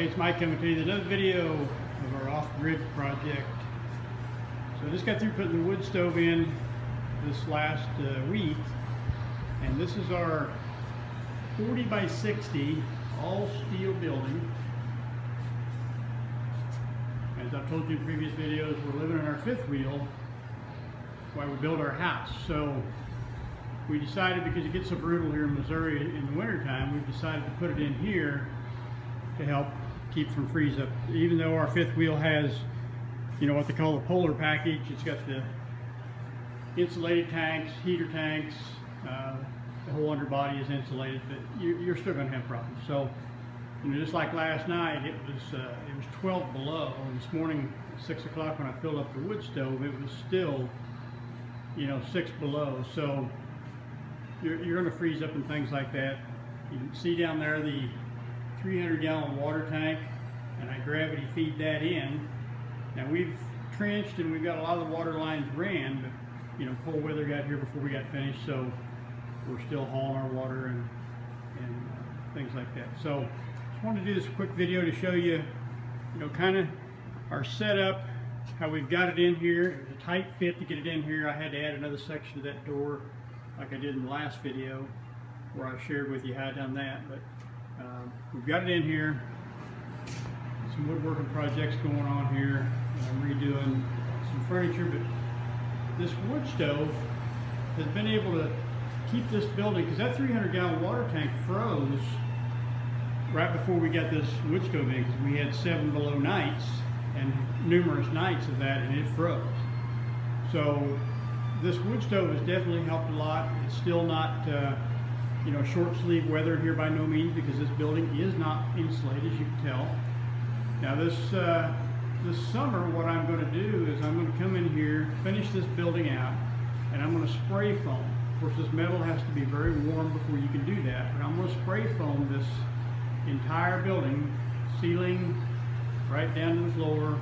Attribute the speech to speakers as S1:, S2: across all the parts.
S1: Hey, it's Mike coming to you with another video of our off-grid project. So I just got through putting the wood stove in this last week, and this is our 40 by 60 all steel building. As I've told you in previous videos, we're living in our fifth wheel while we build our house. So we decided, because it gets so brutal here in Missouri in the wintertime, we've decided to put it in here to help keep from freeze up. Even though our fifth wheel has, you know, what they call the polar package, it's got the insulated tanks, heater tanks, the whole underbody is insulated, but you're still going to have problems. So, you know, just like last night, it was 12 below, and this morning at 6 o'clock when I filled up the wood stove, it was still, you know, 6 below. So you're going to freeze up and things like that. You can see down there the 300-gallon water tank, and I gravity feed that in. Now we've trenched and we've got a lot of the water lines ran, but you know, cold weather got here before we got finished, so we're still hauling our water and things like that. So just wanted to do this quick video to show you, you know, kind of our setup, how we've got it in here. It was a tight fit to get it in here. I had to add another section to that door like I did in the last video where I shared with you how I done that, but we've got it in here. Some woodworking projects going on here. I'm redoing some furniture, but this wood stove has been able to keep this building, because that 300-gallon water tank froze right before we got this wood stove in, because we had 7 below nights and numerous nights of that, and it froze. So this wood stove has definitely helped a lot. It's still not you know, short sleeve weather here by no means, because this building is not insulated, as you can tell. Now this summer, what I'm going to do is I'm going to come in here, finish this building out, and I'm going to spray foam. Of course, this metal has to be very warm before you can do that, but I'm going to spray foam this entire building, ceiling right down to the floor,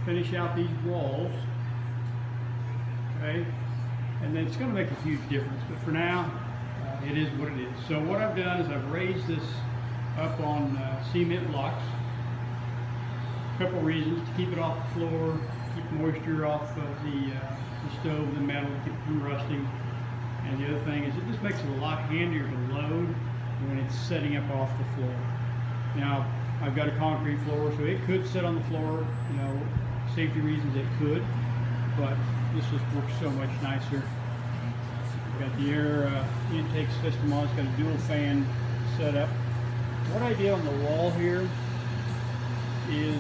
S1: finish out these walls, okay? And then it's going to make a huge difference, but for now, it is what it is. So what I've done is I've raised this up on cement blocks. A couple reasons: to keep it off the floor, keep moisture off of the stove, the metal, keep it from rusting. And the other thing is it just makes it a lot handier to load when it's setting up off the floor. Now, I've got a concrete floor, so it could sit on the floor. You know, safety reasons it could, but this just works so much nicer. Got the air intake system on. It's got a dual fan setup. What I did on the wall here is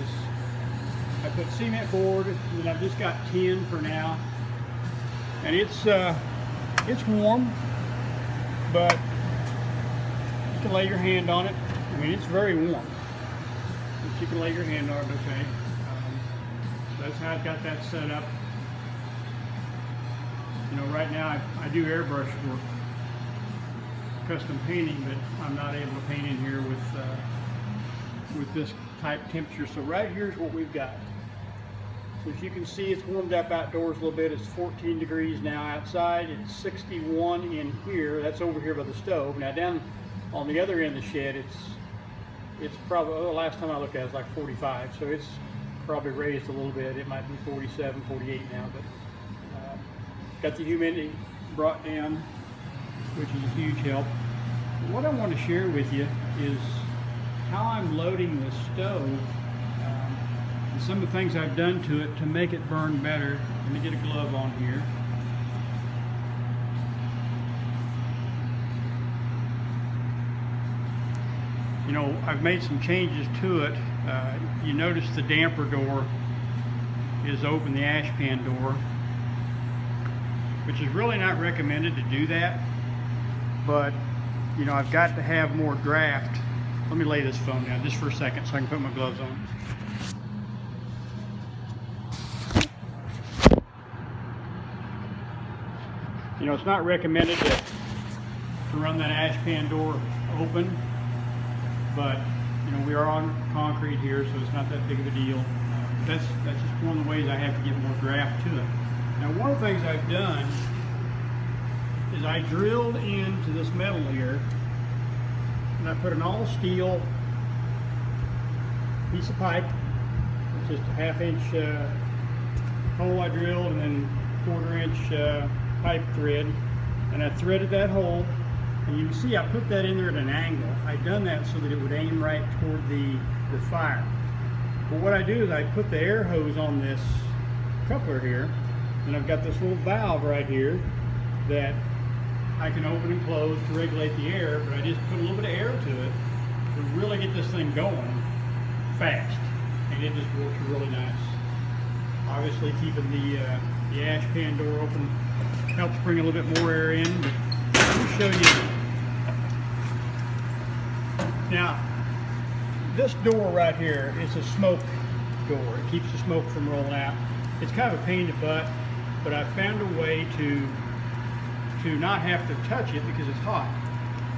S1: I put cement board, and then I've just got tin for now. And it's warm, but you can lay your hand on it. I mean, it's very warm, but you can lay your hand on it, okay? That's how I've got that set up. You know, right now I do airbrush work, custom painting, but I'm not able to paint in here with this type temperature. So right here's what we've got. So as you can see, it's warmed up outdoors a little bit. It's 14 degrees now outside. It's 61 in here. That's over here by the stove. Now down on the other end of the shed, it's probably, the last time I looked at it was like 45. So it's probably raised a little bit. It might be 47, 48 now, but got the humidity brought down, which is a huge help. What I want to share with you is how I'm loading this stove, and some of the things I've done to it to make it burn better. Let me get a glove on here. You know, I've made some changes to it. You notice the damper door is open, the ash pan door, which is really not recommended to do that, but you know, I've got to have more draft. Let me lay this phone down just for a second so I can put my gloves on. You know, it's not recommended to run that ash pan door open, but you know, we are on concrete here, so it's not that big of a deal. That's just one of the ways I have to get more draft to it. Now, one of the things I've done is I drilled into this metal here, and I put an all steel piece of pipe. It's just a 1/2 inch hole I drilled, and then 1/4 inch pipe thread, and I threaded that hole, and you can see I put that in there at an angle. I done that so that it would aim right toward the fire. But what I do is I put the air hose on this coupler here, and I've got this little valve right here that I can open and close to regulate the air, but I just put a little bit of air to it to really get this thing going fast, and it just works really nice. Obviously keeping the ash pan door open helps bring a little bit more air in, but let me show you. Now, this door right here is a smoke door. It keeps the smoke from rolling out. It's kind of a pain in the butt, but I found a way to not have to touch it because it's hot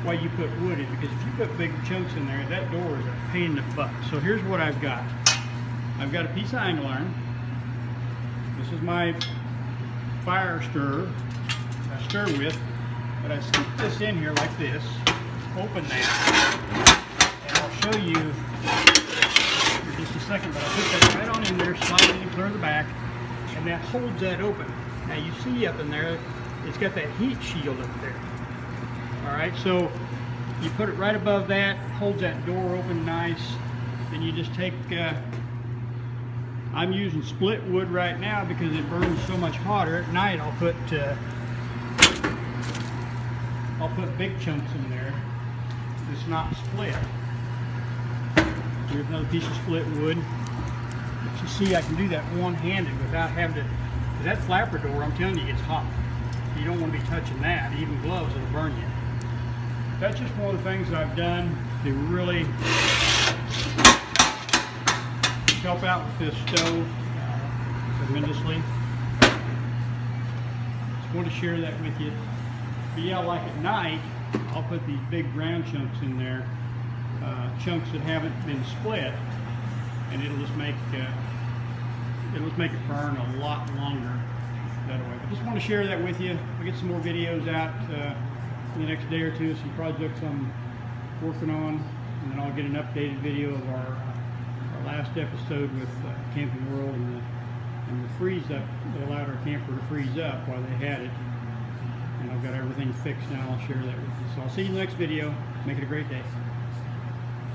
S1: while you put wood in, because if you put big chunks in there, that door is a pain in the butt. So here's what I've got. I've got a piece of angle iron. This is my fire stir, I stir with, but I scoop this in here like this, open that, and I'll show you in just a second, but I put that right on in there, slide it and clear the back, and that holds that open. Now you see up in there, it's got that heat shield up there. Alright, so you put it right above that, holds that door open nice, then you just take, I'm using split wood right now because it burns so much hotter. At night I'll put big chunks in there. It's not split. Here's another piece of split wood. But you see I can do that one-handed without having to, because that flapper door, I'm telling you, it's hot. You don't want to be touching that. Even gloves, it'll burn you. That's just one of the things that I've done to really help out with this stove tremendously. Just want to share that with you. But yeah, like at night, I'll put these big brown chunks in there, chunks that haven't been split, and it'll just make it burn a lot longer that way. But just want to share that with you. I'll get some more videos out in the next day or two, some projects I'm working on, and then I'll get an updated video of our last episode with Camping World and the freeze up. They allowed our camper to freeze up while they had it, and I've got everything fixed now. I'll share that with you. So I'll see you in the next video. Make it a great day.